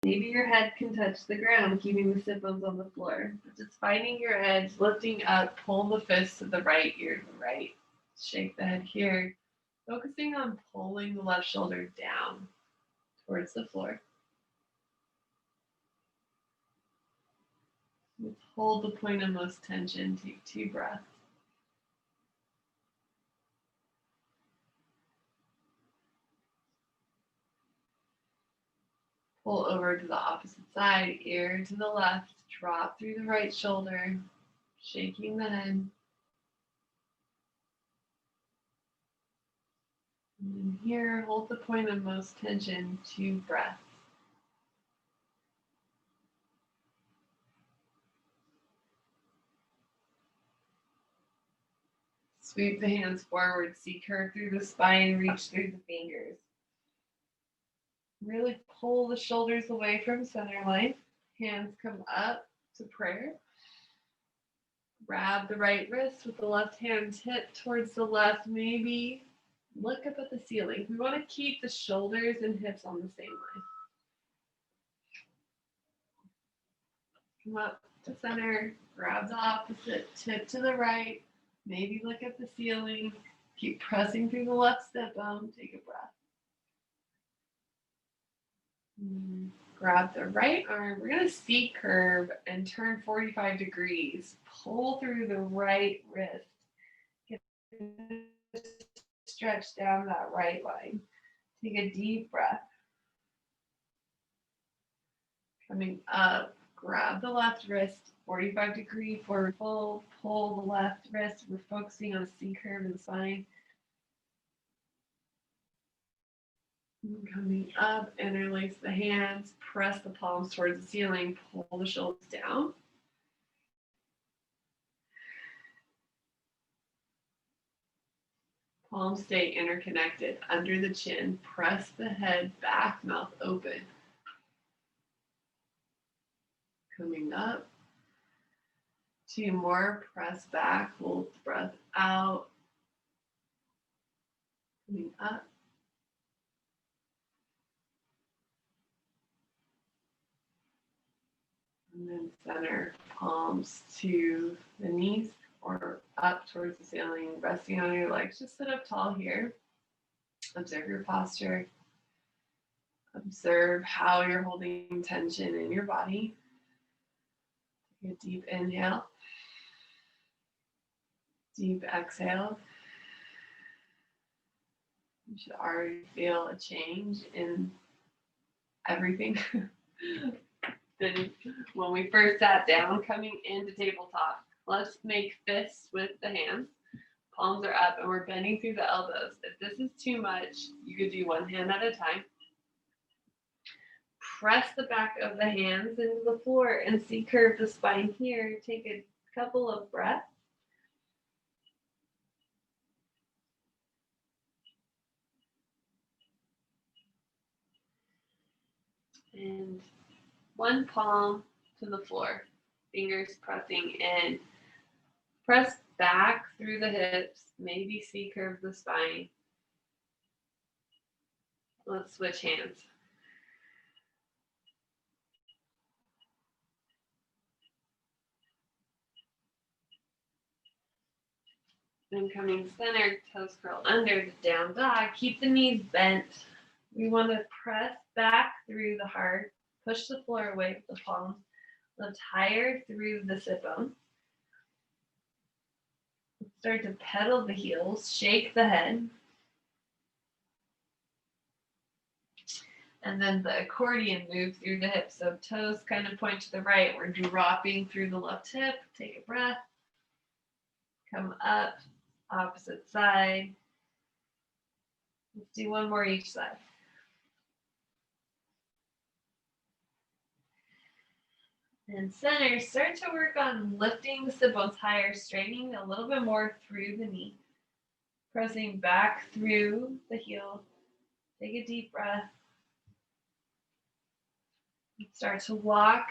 Maybe your head can touch the ground, keeping the sit bones on the floor. But just finding your edge, lifting up, pull the fist to the right ear to the right. Shake the head here. Focusing on pulling the left shoulder down towards the floor. Let's hold the point of most tension. Take 2 breaths. Pull over to the opposite side, ear to the left, drop through the right shoulder, shaking the head. And then here, hold the point of most tension, 2 breaths. Sweep the hands forward, see curve through the spine, reach through the fingers. Really pull the shoulders away from center line. Hands come up to prayer. Grab the right wrist with the left hand tip towards the left. Maybe look up at the ceiling. We want to keep the shoulders and hips on the same line. Come up to center. Grab the opposite. Tip to the right. Maybe look at the ceiling. Keep pressing through the left sit bone. Take a breath. Grab the right arm. We're going to C curve and turn 45 degrees. Pull through the right wrist. Get stretch down that right line. Take a deep breath. Coming up, grab the left wrist, 45-degree forward fold. Pull the left wrist. We're focusing on a C curve in the spine. Coming up, interlace the hands, press the palms towards the ceiling, pull the shoulders down. Palms stay interconnected under the chin. Press the head back, mouth open. Coming up. 2 more. Press back, hold the breath out. Coming up. And then center palms to the knees or up towards the ceiling, resting on your legs. Just sit up tall here. Observe your posture. Observe how you're holding tension in your body. Take a deep inhale. Deep exhale. You should already feel a change in everything. Then when we first sat down, coming into tabletop, let's make fists with the hands. Palms are up and we're bending through the elbows. If this is too much, you could do one hand at a time. Press the back of the hands into the floor and C curve the spine here. Take a couple of breaths. And one palm to the floor, fingers pressing in. Press back through the hips, maybe C curve the spine. Let's switch hands. Then coming center, toes curl under the down dog. Keep the knees bent. We want to press back through the heart. Push the floor away with the palms. Lift higher through the sit bone. Start to pedal the heels. Shake the head. And then the accordion move through the hips. So toes kind of point to the right. We're dropping through the left hip. Take a breath. Come up. Opposite side. Let's do one more each side. And center, start to work on lifting the sit bones higher, straightening a little bit more through the knee. Pressing back through the heel. Take a deep breath. Start to walk,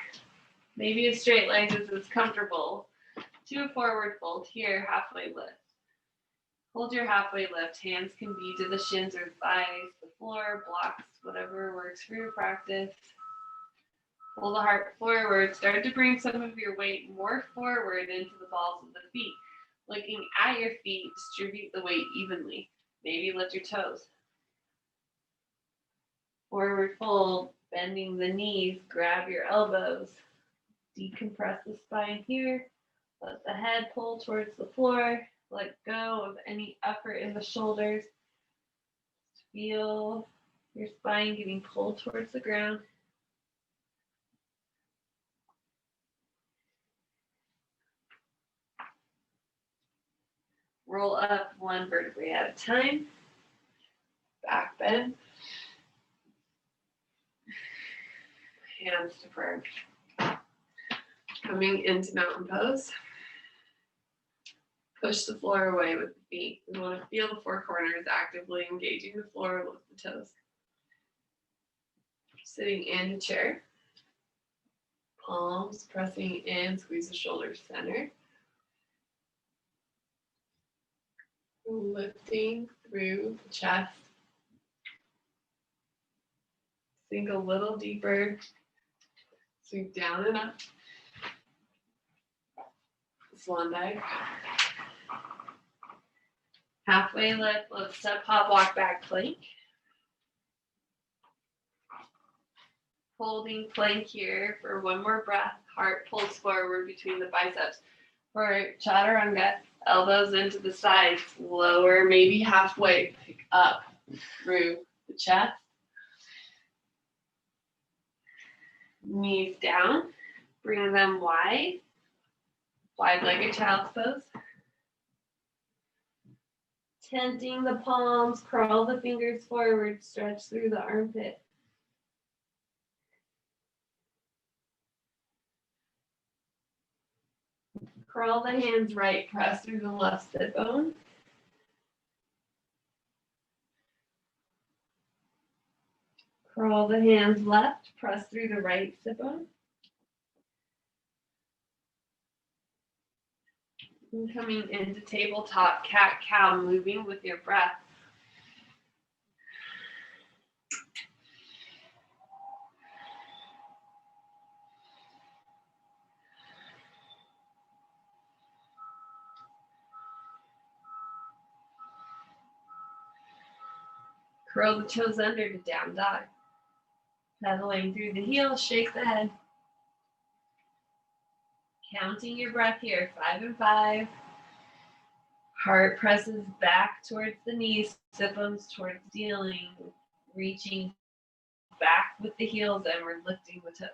maybe a straight leg is comfortable, to a forward fold here, halfway lift. Hold your halfway lift. Hands can be to the shins or thighs, the floor, blocks, whatever works for your practice. Pull the heart forward. Start to bring some of your weight more forward into the balls of the feet. Looking at your feet, distribute the weight evenly. Maybe lift your toes. Forward fold, bending the knees, grab your elbows. Decompress the spine here. Let the head pull towards the floor. Let go of any effort in the shoulders. Feel your spine getting pulled towards the ground. Roll up one vertebrae at a time. Back bend. Hands to prayer. Coming into mountain pose. Push the floor away with the feet. We want to feel the four corners actively engaging the floor. Lift the toes. Sitting in a chair. Palms pressing in. Squeeze the shoulders center. Lifting through the chest. Sink a little deeper. Sink down and up. Swan dive. Halfway lift. Let's step, hop, walk back plank. Holding plank here for one more breath. Heart pulls forward between the biceps. For chaturanga, elbows into the sides. Lower, maybe halfway. Pick up through the chest. Knees down. Bring them wide. Wide-legged child's pose. Tenting the palms. Curl the fingers forward. Stretch through the armpit. Curl the hands right, press through the left sit bone. Curl the hands left, press through the right sit bone. And coming into tabletop cat-cow, moving with your breath. Curl the toes under to down dog. Pedaling through the heels, shake the head. Counting your breath here, 5 and 5. Heart presses back towards the knees, sit bones towards the ceiling, reaching back with the heels, and we're lifting the toes.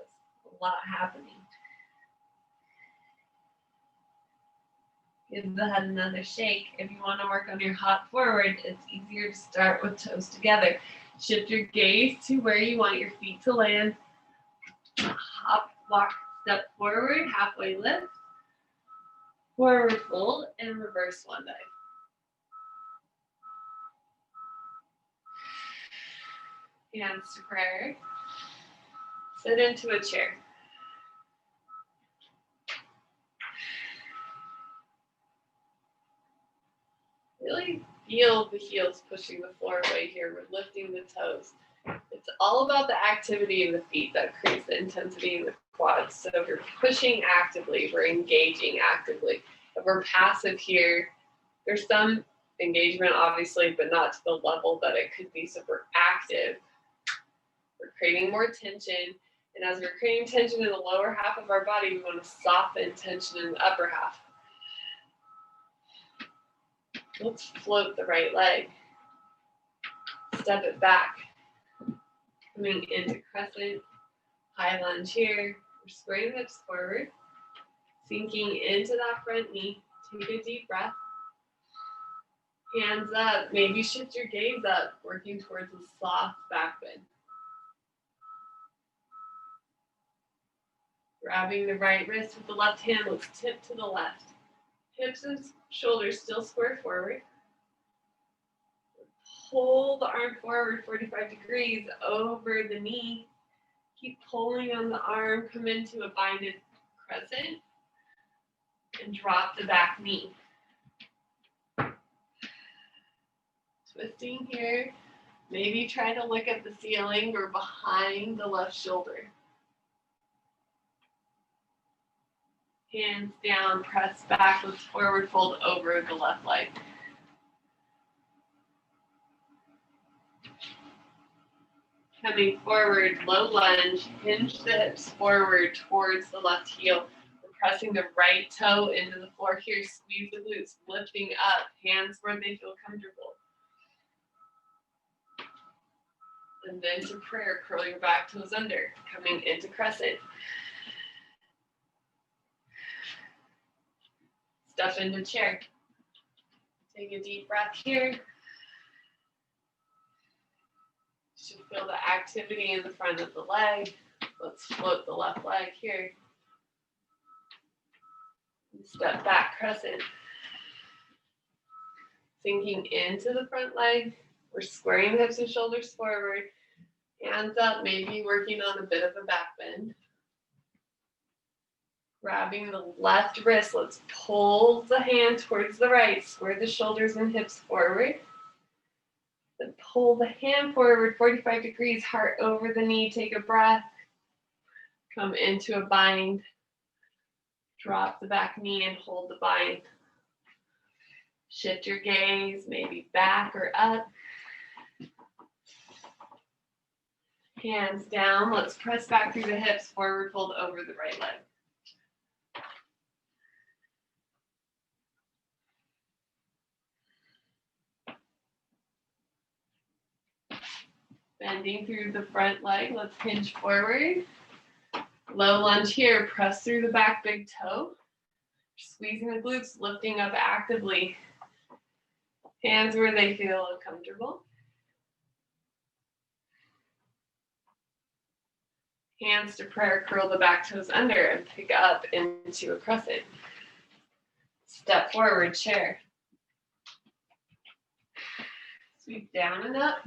A lot happening. Give the head another shake. If you want to work on your hop forward, it's easier to start with toes together. Shift your gaze to where you want your feet to land. Hop, walk, step forward, halfway lift. Forward fold and reverse swan dive. Hands to prayer. Sit into a chair. Really feel the heels pushing the floor away here. We're lifting the toes. It's all about the activity in the feet that creates the intensity in the quads. So if you're pushing actively, we're engaging actively. If we're passive here, there's some engagement, obviously, but not to the level that it could be. So if we're active, we're creating more tension. And as we're creating tension in the lower half of our body, we want to soften tension in the upper half. Let's float the right leg. Step it back. Coming into crescent, high lunge here. We're squaring the hips forward. Sinking into that front knee. Take a deep breath. Hands up. Maybe shift your gaze up, working towards a soft back bend. Grabbing the right wrist with the left hand, let's tip to the left. Hips and shoulders still square forward. Pull the arm forward 45 degrees over the knee. Keep pulling on the arm, come into a binded crescent, and drop the back knee. Twisting here. Maybe try to look at the ceiling or behind the left shoulder. Hands down, press back, let's forward fold over the left leg. Coming forward, low lunge, hinge the hips forward towards the left heel. We're pressing the right toe into the floor here, squeeze the glutes, lifting up, hands where they feel comfortable. And then to prayer, curl your back toes under, coming into crescent. Step into chair. Take a deep breath here. You should feel the activity in the front of the leg. Let's float the left leg here. Step back, crescent. Sinking into the front leg. We're squaring the hips and shoulders forward. Hands up, maybe working on a bit of a back bend. Grabbing the left wrist, let's pull the hand towards the right. Square the shoulders and hips forward. Then pull the hand forward 45 degrees, heart over the knee. Take a breath. Come into a bind. Drop the back knee and hold the bind. Shift your gaze, maybe back or up. Hands down. Let's press back through the hips, forward fold over the right leg. Bending through the front leg, let's hinge forward. Low lunge here, press through the back big toe. Squeezing the glutes, lifting up actively. Hands where they feel comfortable. Hands to prayer, curl the back toes under and pick up into a crescent. Step forward, chair. Sweep down and up.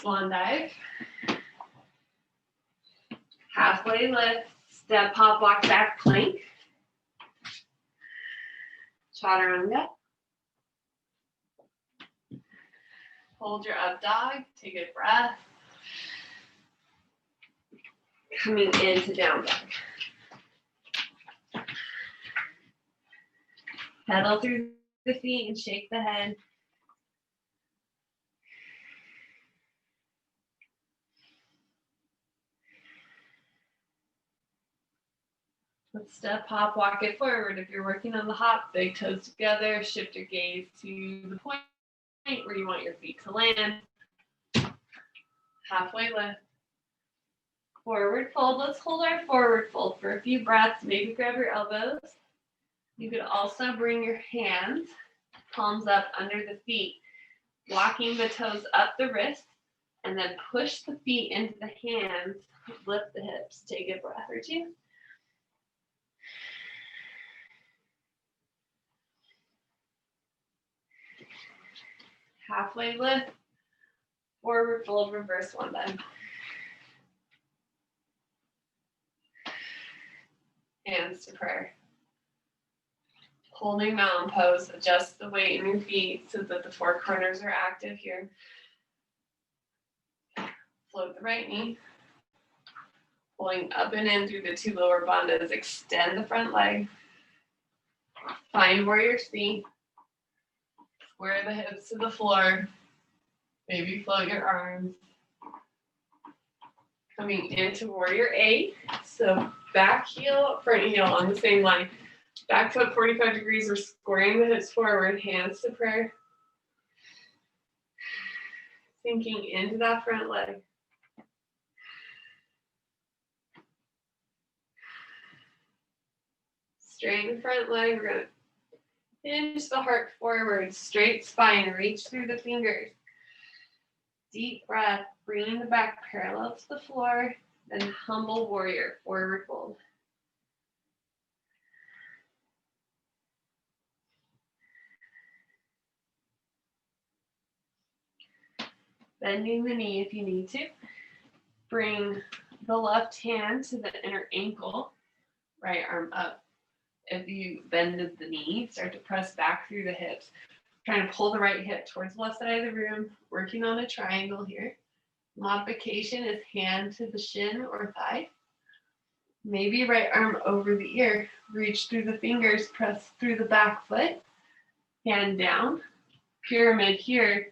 Swan dive. Halfway lift, step, hop, walk, back plank. Chaturanga. Hold your up dog, take a breath. Coming into down dog. Pedal through the feet and shake the head. Let's step, hop, walk it forward. If you're working on the hop, big toes together, shift your gaze to the point where you want your feet to land. Halfway lift. Forward fold. Let's hold our forward fold for a few breaths. Maybe grab your elbows. You could also bring your hands, palms up under the feet, walking the toes up the wrist, and then push the feet into the hands, lift the hips. Take a breath or two. Halfway lift, forward fold, reverse one bend. Hands to prayer. Holding mountain pose, adjust the weight in your feet so that the four corners are active here. Float the right knee. Pulling up and in through the two lower bandhas, extend the front leg. Find warrior C. Square the hips to the floor. Maybe float your arms. Coming into warrior A. So back heel, front heel on the same line. Back foot 45 degrees. We're squaring the hips forward. Hands to prayer. Sinking into that front leg. Straighten the front leg. We're going to hinge the heart forward, straight spine, reach through the fingers. Deep breath, bringing the back parallel to the floor, then humble warrior, forward fold. Bending the knee if you need to. Bring the left hand to the inner ankle, right arm up. If you bended the knee, start to press back through the hips. Trying to pull the right hip towards the left side of the room, working on a triangle here. Modification is hand to the shin or thigh. Maybe right arm over the ear. Reach through the fingers, press through the back foot, hand down. Pyramid here.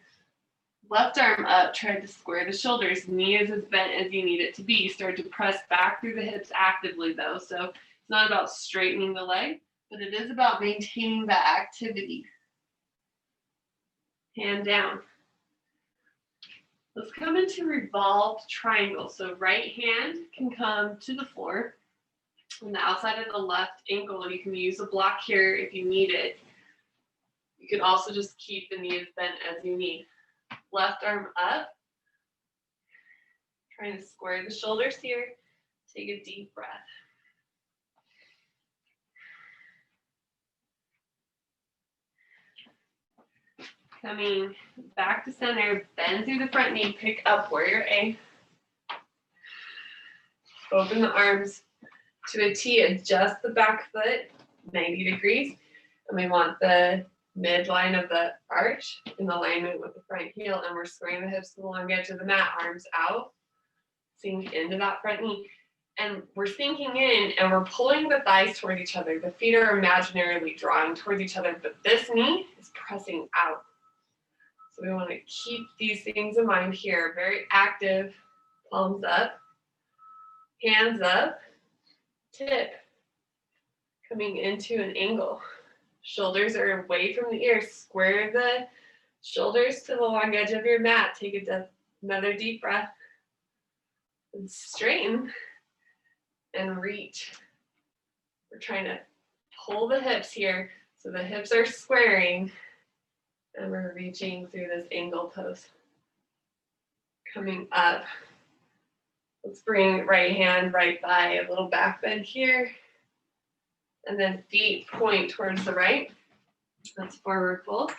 Left arm up, try to square the shoulders. Knee is as bent as you need it to be. Start to press back through the hips actively though. So it's not about straightening the leg, but it is about maintaining that activity. Hand down. Let's come into revolved triangle. So right hand can come to the floor. On the outside of the left ankle, you can use a block here if you need it. You can also just keep the knee as bent as you need. Left arm up. Trying to square the shoulders here. Take a deep breath. Coming back to center, bend through the front knee, pick up warrior A. Open the arms to a T, adjust the back foot 90 degrees. And we want the midline of the arch in alignment with the front heel. And we're squaring the hips to the long edge of the mat, arms out. Sink into that front knee. And we're sinking in and we're pulling the thighs toward each other. The feet are imaginarily drawing towards each other, but this knee is pressing out. So we want to keep these things in mind here. Very active, palms up, hands up, tip, coming into an angle. Shoulders are away from the ears. Square the shoulders to the long edge of your mat. Take another deep breath. And straighten and reach. We're trying to pull the hips here so the hips are squaring and we're reaching through this angle pose. Coming up. Let's bring right hand, right thigh, a little back bend here. And then feet point towards the right. That's forward fold.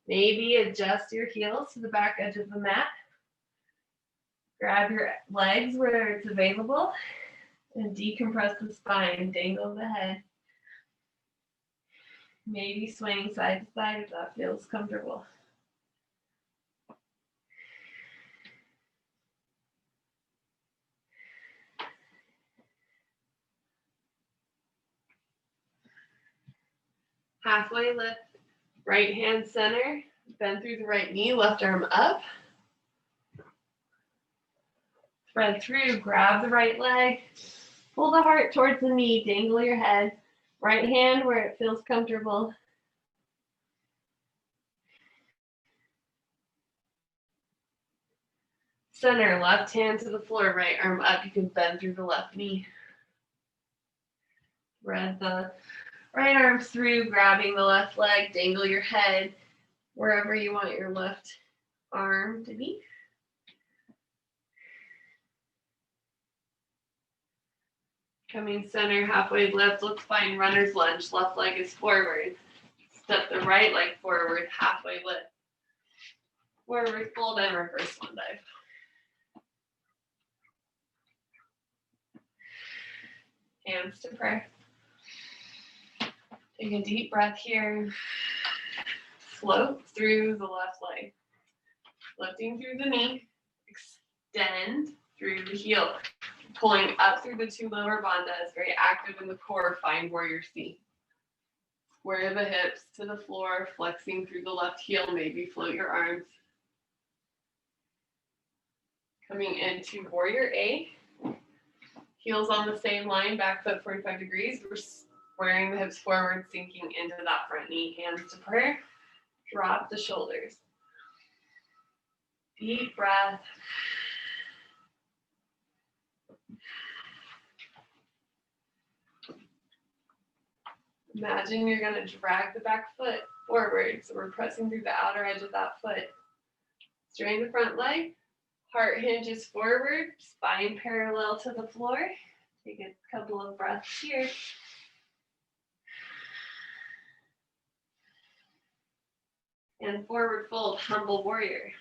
Maybe adjust your heels to the back edge of the mat. Grab your legs where it's available and decompress the spine, dangle the head. Maybe swaying side to side if that feels comfortable. Halfway lift, right hand center, bend through the right knee, left arm up. Thread through, grab the right leg, pull the heart towards the knee, dangle your head, right hand where it feels comfortable. Center, left hand to the floor, right arm up, you can bend through the left knee. Thread the right arm through, grabbing the left leg, dangle your head wherever you want your left arm to be. Coming center, halfway lift, let's find runner's lunge. Left leg is forward. Step the right leg forward, halfway lift. Forward fold and reverse one dive. Hands to prayer. Take a deep breath here. Float through the left leg. Lifting through the knee. Extend through the heel. Pulling up through the two lower bandhas. Very active in the core. Find warrior C. Square the hips to the floor. Flexing through the left heel. Maybe float your arms. Coming into warrior A. Heels on the same line, back foot 45 degrees. We're squaring the hips forward, sinking into that front knee. Hands to prayer. Drop the shoulders. Deep breath. Imagine you're going to drag the back foot forward. So we're pressing through the outer edge of that foot. Straighten the front leg. Heart hinges forward, spine parallel to the floor. Take a couple of breaths here. And forward fold, humble warrior.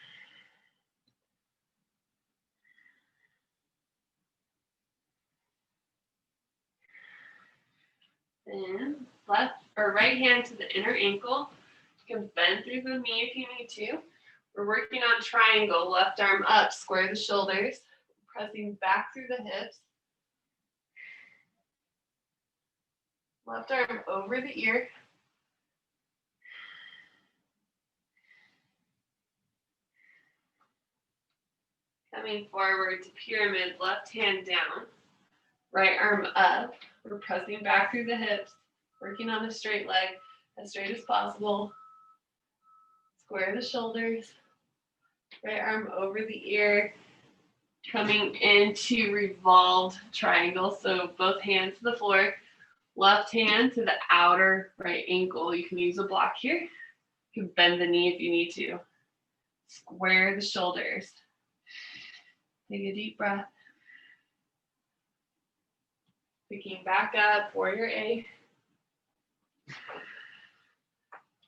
Then left or right hand to the inner ankle. You can bend through the knee if you need to. We're working on triangle, left arm up, square the shoulders, pressing back through the hips. Left arm over the ear. Coming forward to pyramid, left hand down, right arm up. We're pressing back through the hips, working on a straight leg, as straight as possible. Square the shoulders, right arm over the ear, coming into revolved triangle. So both hands to the floor, left hand to the outer right ankle. You can use a block here. You can bend the knee if you need to. Square the shoulders. Take a deep breath. Picking back up, warrior A.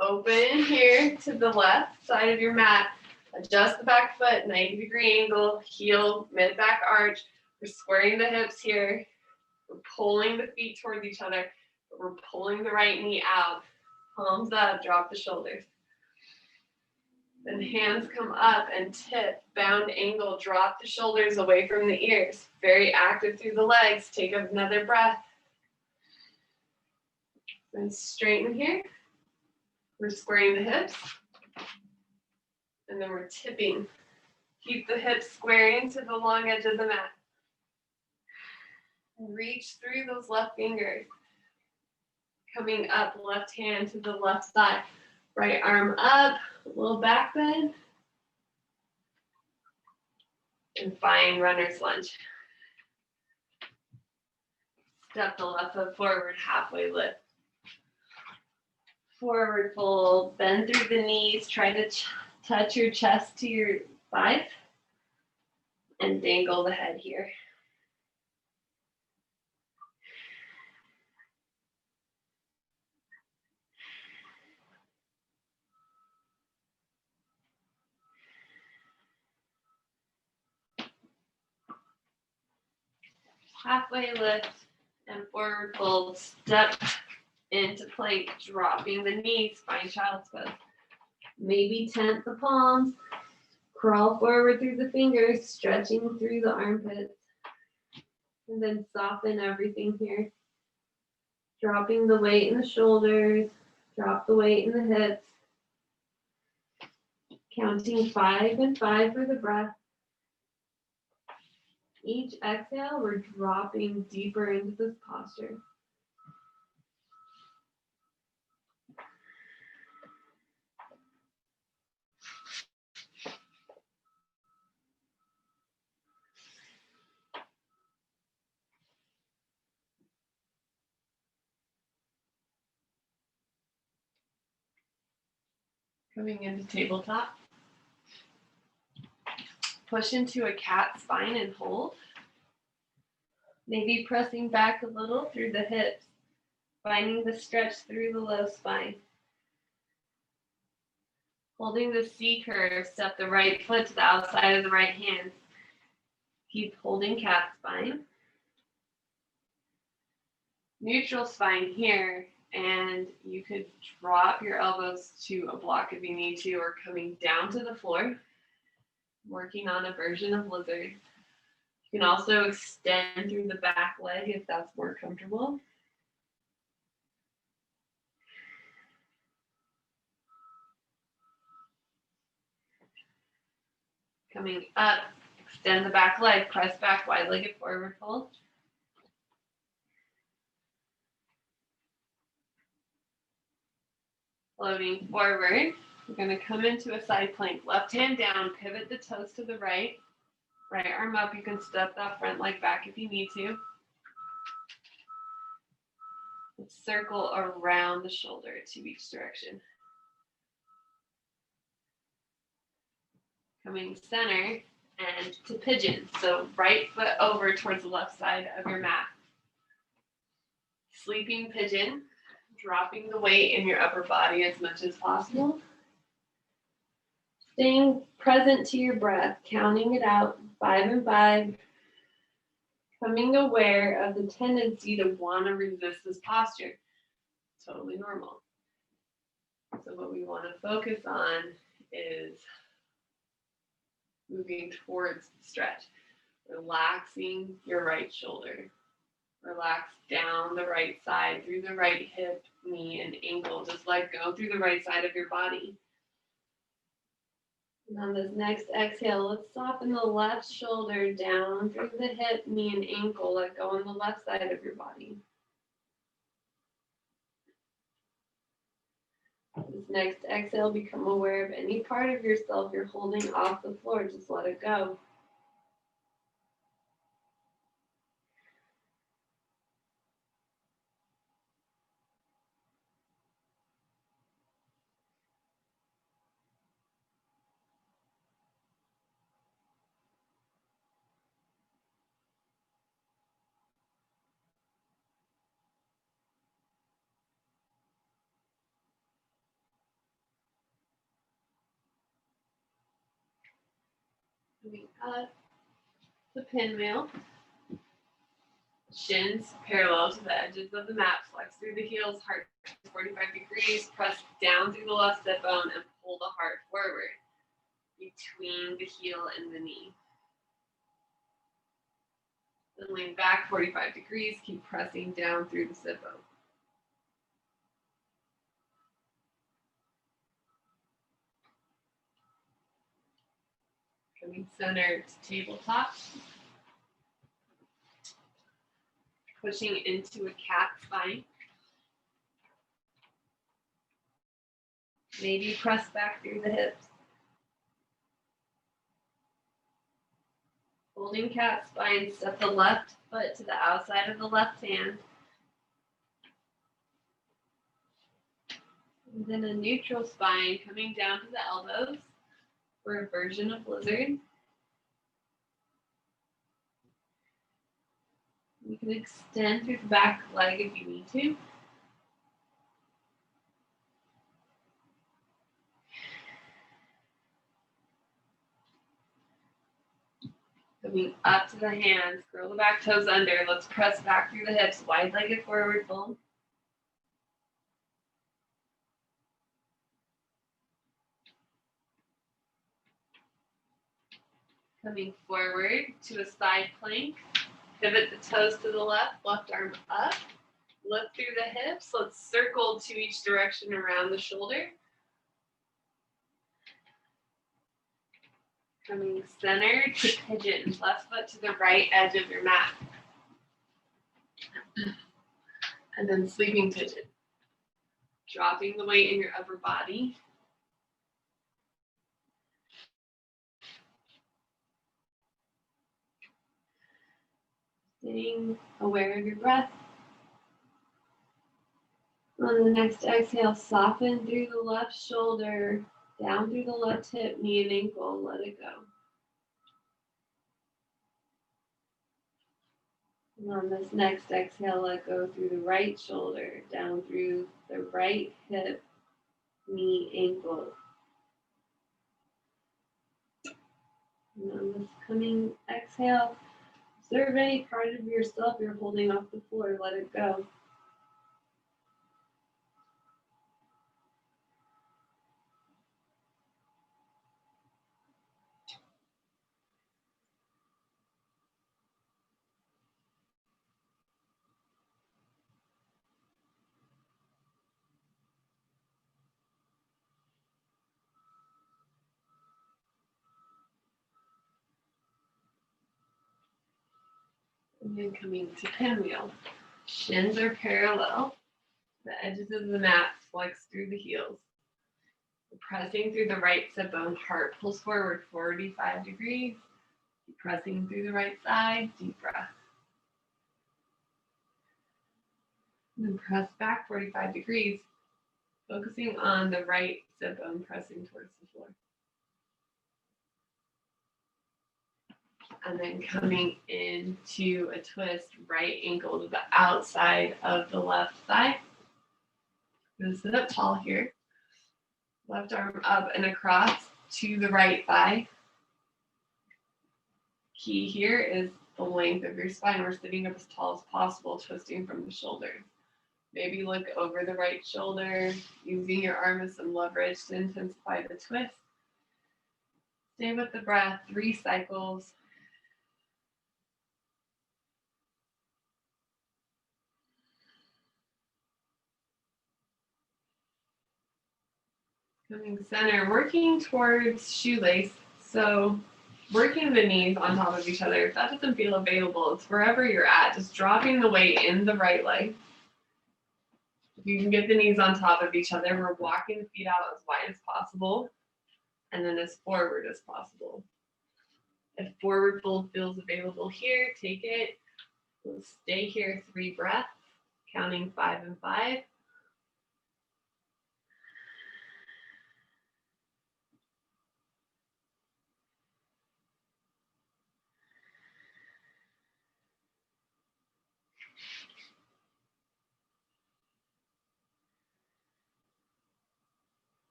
Open here to the left side of your mat. Adjust the back foot, 90-degree angle, heel, mid-back arch. We're squaring the hips here. We're pulling the feet towards each other. We're pulling the right knee out. Palms up, drop the shoulders. Then hands come up and tip, bound angle, drop the shoulders away from the ears. Very active through the legs. Take another breath. Then straighten here. We're squaring the hips. And then we're tipping. Keep the hips squaring to the long edge of the mat. Reach through those left fingers. Coming up, left hand to the left side. Right arm up, a little back bend. And find runner's lunge. Step the left foot forward, halfway lift. Forward fold, bend through the knees, try to touch your chest to your thighs. And dangle the head here. Halfway lift and forward fold, step into plank, dropping the knees, find child's pose. Maybe tent the palms, crawl forward through the fingers, stretching through the armpits. And then soften everything here. Dropping the weight in the shoulders, drop the weight in the hips. Counting 5 and 5 for the breath. Each exhale, we're dropping deeper into this posture. Coming into tabletop. Push into a cat spine and hold. Maybe pressing back a little through the hips, finding the stretch through the low spine. Holding the C curve, step the right foot to the outside of the right hand. Keep holding cat spine. Neutral spine here, and you could drop your elbows to a block if you need to, or coming down to the floor, working on a version of lizard. You can also extend through the back leg if that's more comfortable. Coming up, extend the back leg, press back, wide-legged forward fold. Floating forward, we're going to come into a side plank. Left hand down, pivot the toes to the right. Right arm up, you can step that front leg back if you need to. Let's circle around the shoulder to each direction. Coming center and to pigeon. So right foot over towards the left side of your mat. Sleeping pigeon, dropping the weight in your upper body as much as possible. Staying present to your breath, counting it out, 5 and 5. Becoming aware of the tendency to want to resist this posture. Totally normal. So what we want to focus on is moving towards the stretch. Relaxing your right shoulder. Relax down the right side through the right hip, knee, and ankle. Just let go through the right side of your body. And on this next exhale, let's soften the left shoulder down through the hip, knee, and ankle. Let go on the left side of your body. This next exhale, become aware of any part of yourself you're holding off the floor. Just let it go. Moving up the pinwheel. Shins parallel to the edges of the mat. Flex through the heels, heart 45 degrees. Press down through the left sit bone and pull the heart forward between the heel and the knee. Then lean back 45 degrees. Keep pressing down through the sit bone. Coming center to tabletop. Pushing into a cat spine. Maybe press back through the hips. Holding cat spine, step the left foot to the outside of the left hand. And then a neutral spine coming down to the elbows for a version of lizard. You can extend through the back leg if you need to. Coming up to the hands, curl the back toes under. Let's press back through the hips, wide-legged forward fold. Coming forward to a side plank. Pivot the toes to the left arm up. Lift through the hips. Let's circle to each direction around the shoulder. Coming center to pigeon, left foot to the right edge of your mat. And then sleeping pigeon. Dropping the weight in your upper body. Staying aware of your breath. On the next exhale, soften through the left shoulder, down through the left hip, knee, and ankle. Let it go. And on this next exhale, let go through the right shoulder, down through the right hip, knee, ankle. And on this coming exhale, observe any part of yourself you're holding off the floor. Let it go. And then coming to pinwheel. Shins are parallel. The edges of the mat flex through the heels. Pressing through the right sit bone, heart pulls forward 45 degrees. Keep pressing through the right side, deep breath. And then press back 45 degrees, focusing on the right sit bone pressing towards the floor. And then coming into a twist, right ankle to the outside of the left thigh. I'm going to sit up tall here. Left arm up and across to the right thigh. Key here is the length of your spine. We're sitting up as tall as possible, twisting from the shoulders. Maybe look over the right shoulder, using your arm as some leverage to intensify the twist. Stay with the breath, 3 cycles. Coming center, working towards shoelace. So working the knees on top of each other. If that doesn't feel available, it's wherever you're at. Just dropping the weight in the right leg. If you can get the knees on top of each other, we're walking the feet out as wide as possible and then as forward as possible. If forward fold feels available here, take it. We'll stay here 3 breaths, counting 5 and 5.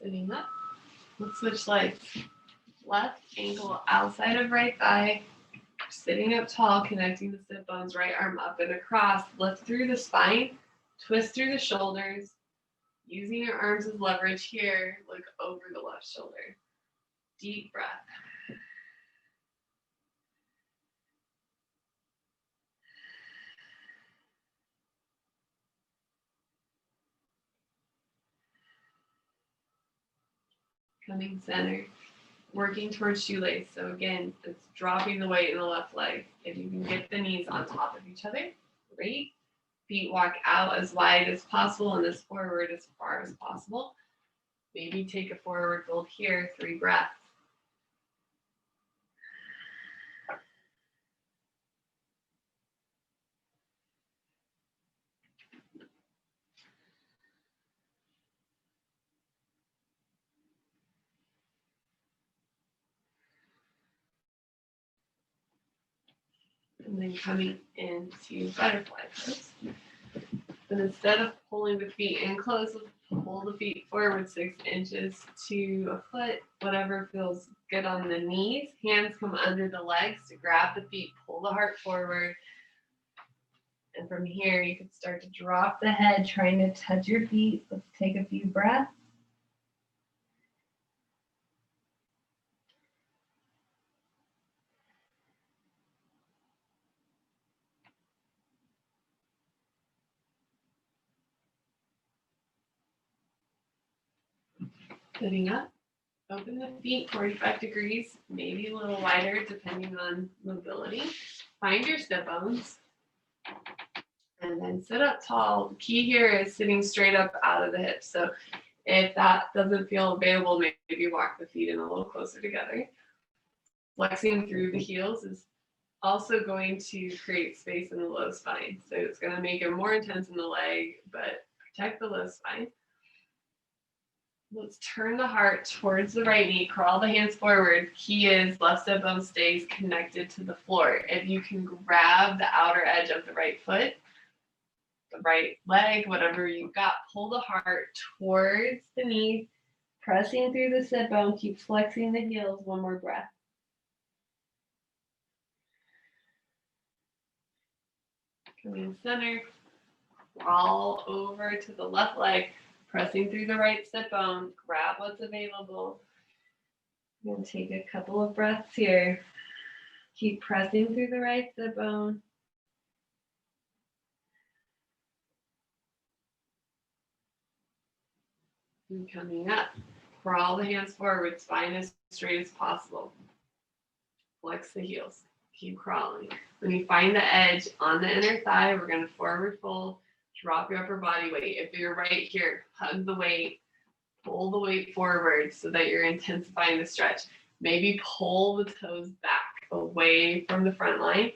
Sitting up. Let's switch legs. Left ankle outside of right thigh. Sitting up tall, connecting the sit bones, right arm up and across. Lift through the spine, twist through the shoulders. Using your arms as leverage here, look over the left shoulder. Deep breath. Coming center, working towards shoelace. So again, it's dropping the weight in the left leg. If you can get the knees on top of each other, great. Feet walk out as wide as possible and as forward as far as possible. Maybe take a forward fold here, 3 breaths. And then coming into butterfly pose. But instead of pulling the feet in close, pull the feet forward 6 inches to a foot, whatever feels good on the knees. Hands come under the legs to grab the feet, pull the heart forward. And from here, you can start to drop the head, trying to touch your feet. Let's take a few breaths. Sitting up, open the feet 45 degrees, maybe a little wider depending on mobility. Find your sit bones. And then sit up tall. The key here is sitting straight up out of the hips. So if that doesn't feel available, maybe walk the feet in a little closer together. Flexing through the heels is also going to create space in the low spine. So it's going to make it more intense in the leg, but protect the low spine. Let's turn the heart towards the right knee, crawl the hands forward. Key is left sit bone stays connected to the floor. If you can grab the outer edge of the right foot, the right leg, whatever you've got, pull the heart towards the knee, pressing through the sit bone, keep flexing the heels. One more breath. Coming center, crawl over to the left leg, pressing through the right sit bone, grab what's available. I'm going to take a couple of breaths here. Keep pressing through the right sit bone. And coming up, crawl the hands forward, spine as straight as possible. Flex the heels. Keep crawling. When you find the edge on the inner thigh, we're going to forward fold, drop your upper body weight. If you're right here, hug the weight, pull the weight forward so that you're intensifying the stretch. Maybe pull the toes back away from the front line.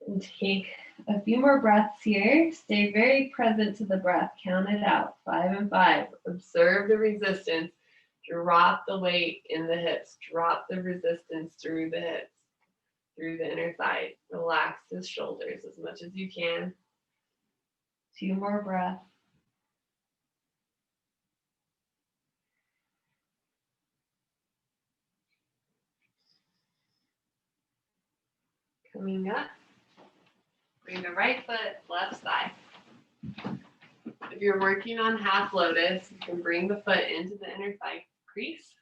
And take a few more breaths here. Stay very present to the breath. Count it out. 5 and 5. Observe the resistance. Drop the weight in the hips. Drop the resistance through the hips, through the inner thigh. Relax the shoulders as much as you can. 2 more breaths. Coming up. Bring the right foot, left side. If you're working on half lotus, you can bring the foot into the inner thigh crease.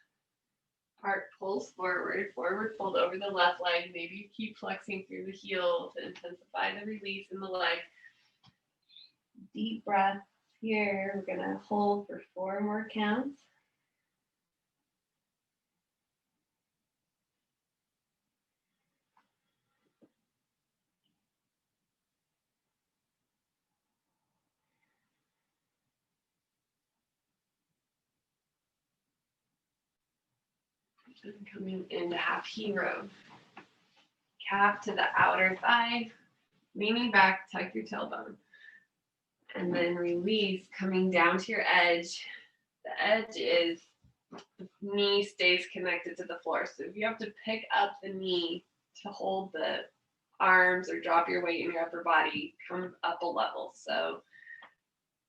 Heart pulls forward, forward fold over the left leg. Maybe you keep flexing through the heel to intensify the release in the leg. Deep breath Here, we're gonna hold for 4 more counts. And coming into half hero. Calf to the outer thigh, leaning back, tuck your tailbone. And then release, coming down to your edge. The edge is the knee stays connected to the floor. So if you have to pick up the knee to hold the arms or drop your weight in your upper body, come up a level. So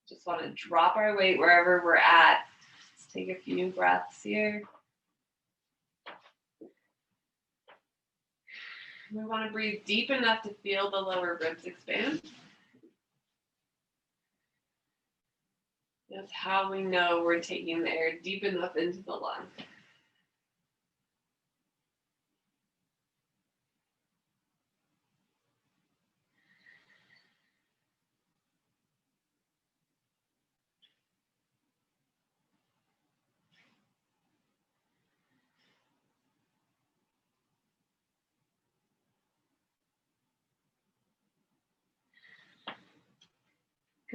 just want to drop our weight wherever we're at. Let's take a few breaths here. We want to breathe deep enough to feel the lower ribs expand. That's how we know we're taking the air deep enough into the lung.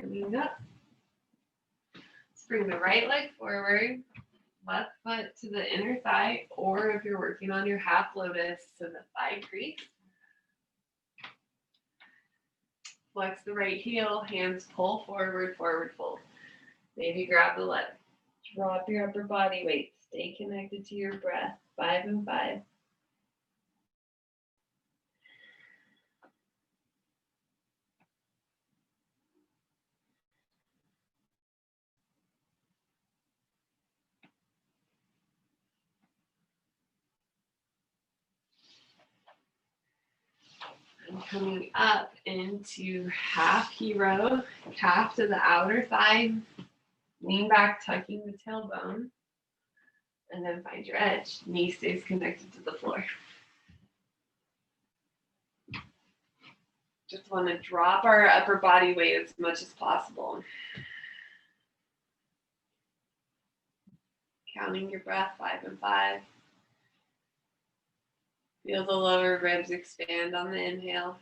Coming up. Let's bring the right leg forward, left foot to the inner thigh, or if you're working on your half lotus, to the thigh crease. Flex the right heel, hands pull forward, forward fold. Maybe grab the leg. Drop your upper body weight. Stay connected to your breath. 5 and 5. And coming up into half hero, calf to the outer thigh, lean back, tucking the tailbone, and then find your edge. Knee stays connected to the floor. Just want to drop our upper body weight as much as possible. Counting your breath, 5 and 5. Feel the lower ribs expand on the inhale.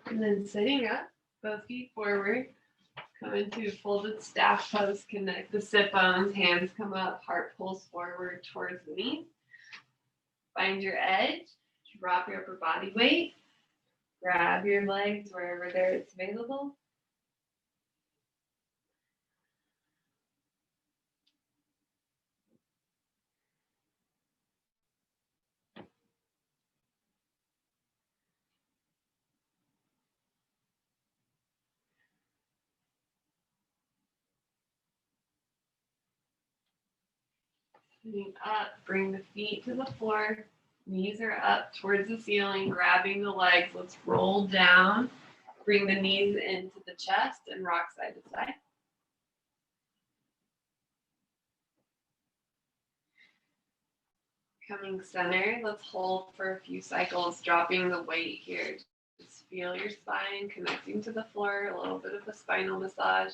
And then sitting up, both feet forward, come into folded staff pose, connect the sit bones, hands come up, heart pulls forward towards the knee. Find your edge, drop your upper body weight, grab your legs wherever there it's available. Sitting up, bring the feet to the floor. Knees are up towards the ceiling, grabbing the legs. Let's roll down. Bring the knees into the chest and rock side to side. Coming center, let's hold for a few cycles, dropping the weight here. Just feel your spine connecting to the floor, a little bit of a spinal massage.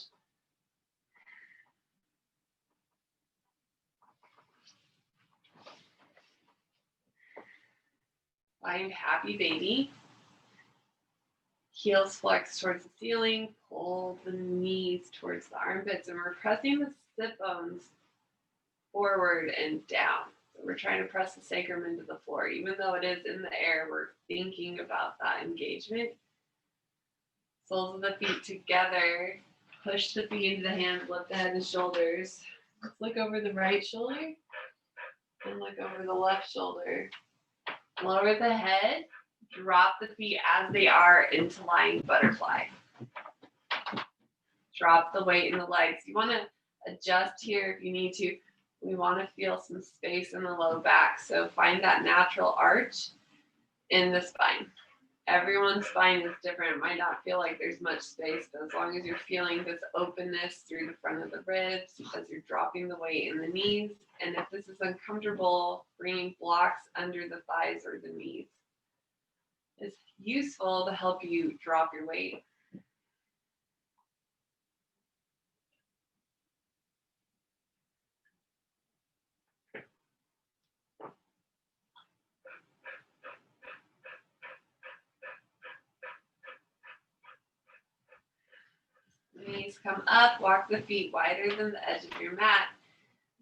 Find happy baby. Heels flex towards the ceiling, pull the knees towards the armpits, and we're pressing the sit bones forward and down. So we're trying to press the sacrum into the floor. Even though it is in the air, we're thinking about that engagement. Soles of the feet together. Push the feet into the hands, lift the head and shoulders. Let's look over the right shoulder and look over the left shoulder. Lower the head, Drop the feet as they are into lying butterfly. Drop the weight in the legs. You want to adjust here if you need to. We want to feel some space in the low back. So find that natural arch in the spine. Everyone's spine is different. It might not feel like there's much space, but as long as you're feeling this openness through the front of the ribs, as you're dropping the weight in the knees, and if this is uncomfortable, bringing blocks under the thighs or the knees is useful to help you drop your weight. Knees come up, walk the feet wider than the edge of your mat,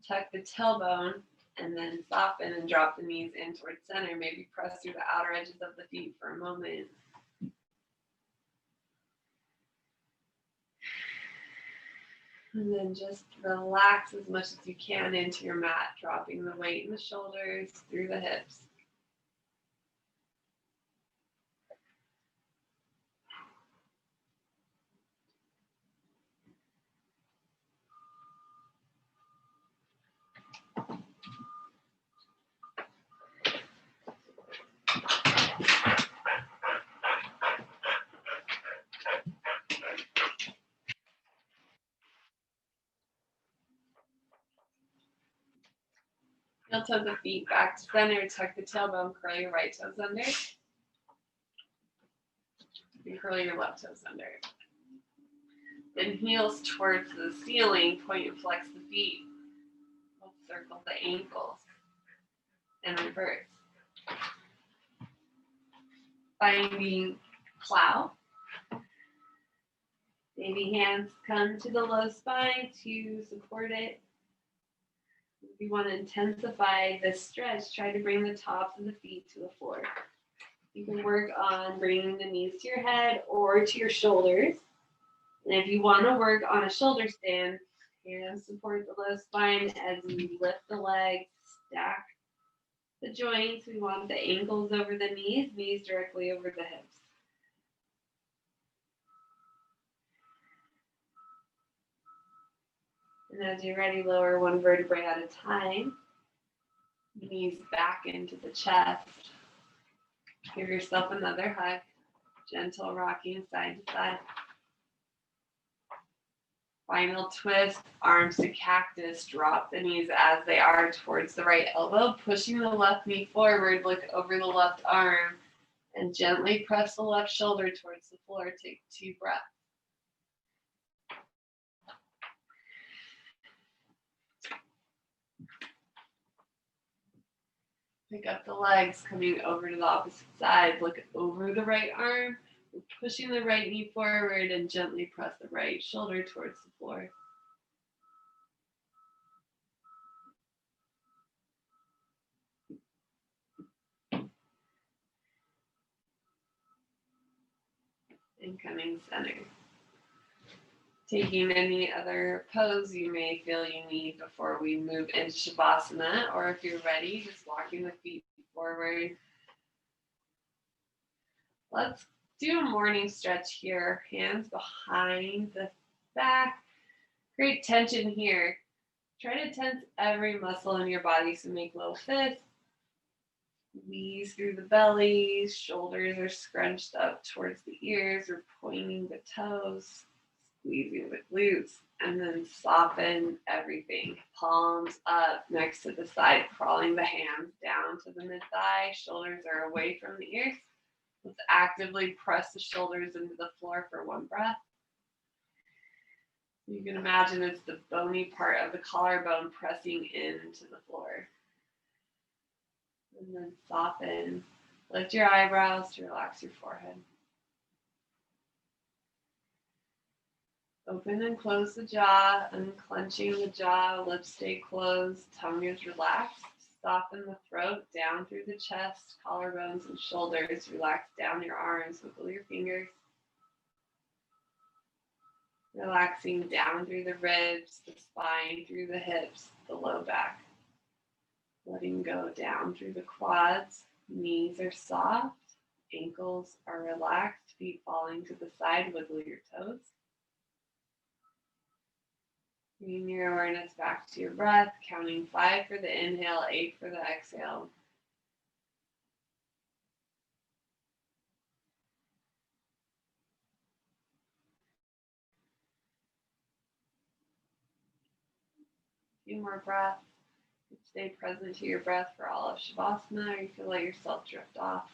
tuck the tailbone, and then soften and drop the knees in towards center. Maybe press through the outer edges of the feet for a moment. And then just relax as much as you can into your mat, dropping the weight in the shoulders, through the hips. Heel toe the feet back to center, tuck the tailbone, curl your right toes under, and curl your left toes under. Then heels towards the ceiling, point and flex the feet. We'll circle the ankles and reverse. Finding plow. Baby hands come to the low spine to support it. If you want to intensify this stretch, try to bring the tops of the feet to the floor. You can work on bringing the knees to your head or to your shoulders. And if you want to work on a shoulder stand, hands support the low spine as you lift the legs, stack the joints. We want the ankles over the knees, knees directly over the hips. And as you're ready, lower one vertebrae at a time. Knees back into the chest. Give yourself another hug. Gentle rocking side to side. Final twist, arms to cactus. Drop the knees as they are towards the right elbow, pushing the left knee forward, look over the left arm, and gently press the left shoulder towards the floor. Take 2 breaths. Pick up the legs, coming over to the opposite side. Look over the right arm, pushing the right knee forward, and gently press the right shoulder towards the floor. And coming center. Taking any other pose you may feel you need before we move into Shavasana, or if you're ready, just walking the feet forward. Let's do a morning stretch here. Hands behind the back. Great tension here. Try to tense every muscle in your body, so make little fists. Squeeze through the belly. Shoulders are scrunched up towards the ears. We're pointing the toes. Squeezing the glutes, and then soften everything. Palms up next to the side, crawling the hands down to the mid-thigh. Shoulders are away from the ears. Let's actively press the shoulders into the floor for 1 breath. You can imagine it's the bony part of the collarbone pressing into the floor. And then soften. Lift your eyebrows to relax your forehead. Open and close the jaw, unclenching the jaw, lips stay closed, tongue is relaxed. Soften the throat down through the chest, collarbones and shoulders. Relax down your arms, wiggle your fingers. Relaxing down through the ribs, the spine, through the hips, the low back. Letting go down through the quads. Knees are soft, ankles are relaxed, feet falling to the side, wiggle your toes. Bring your awareness back to your breath, counting 5 for the inhale, 8 for the exhale. A few more breaths. Stay present to your breath for all of Shavasana, or you can let yourself drift off.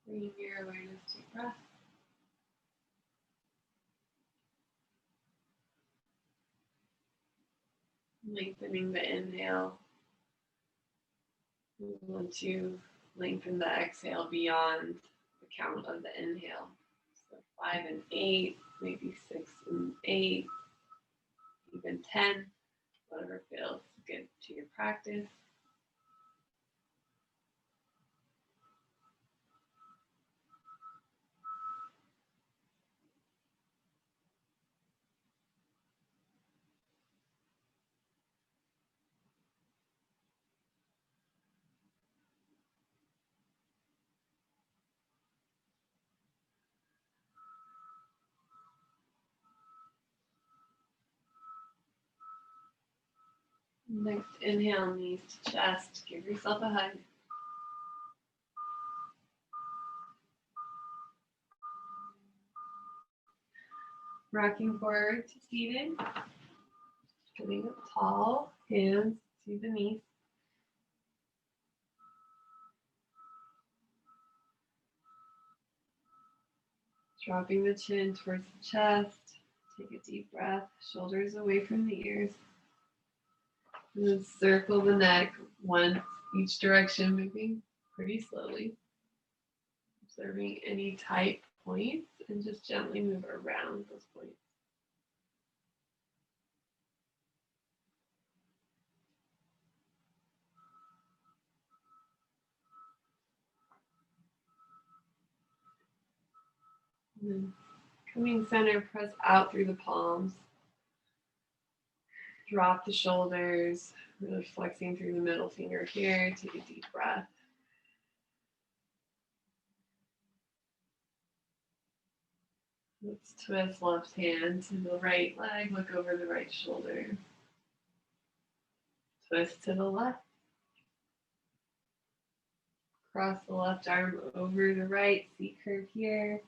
Bring your awareness to your breath. Lengthening the inhale We want to lengthen the exhale beyond the count of the inhale. So 5 and 8, maybe 6 and 8, even 10, whatever feels good to your practice. Next inhale, knees to chest. Give yourself a hug. Rocking forward to seated. Sitting up tall, hands to the knees. Dropping the chin towards the chest. Take a deep breath. Shoulders away from the ears. And then circle the neck once each direction, moving pretty slowly. Observing any tight points and just gently move around those points. And then coming center, press out through the palms. Drop the shoulders, really flexing through the middle finger here. Take a deep breath. Let's twist left hand to the right leg, look over the right shoulder. Twist to the left. Cross the left arm over the right, C curve here.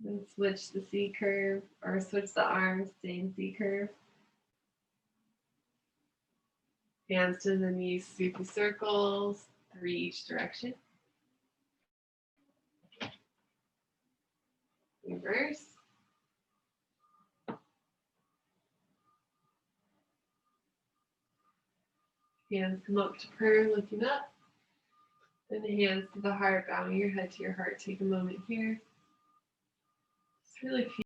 Then switch the C curve, or switch the arms, same C curve. Hands to the knees, sweep the circles, 3 each direction. Reverse. Hands come up to prayer, looking up. Then hands to the heart, bowing your head to your heart. Take a moment here. Just really feel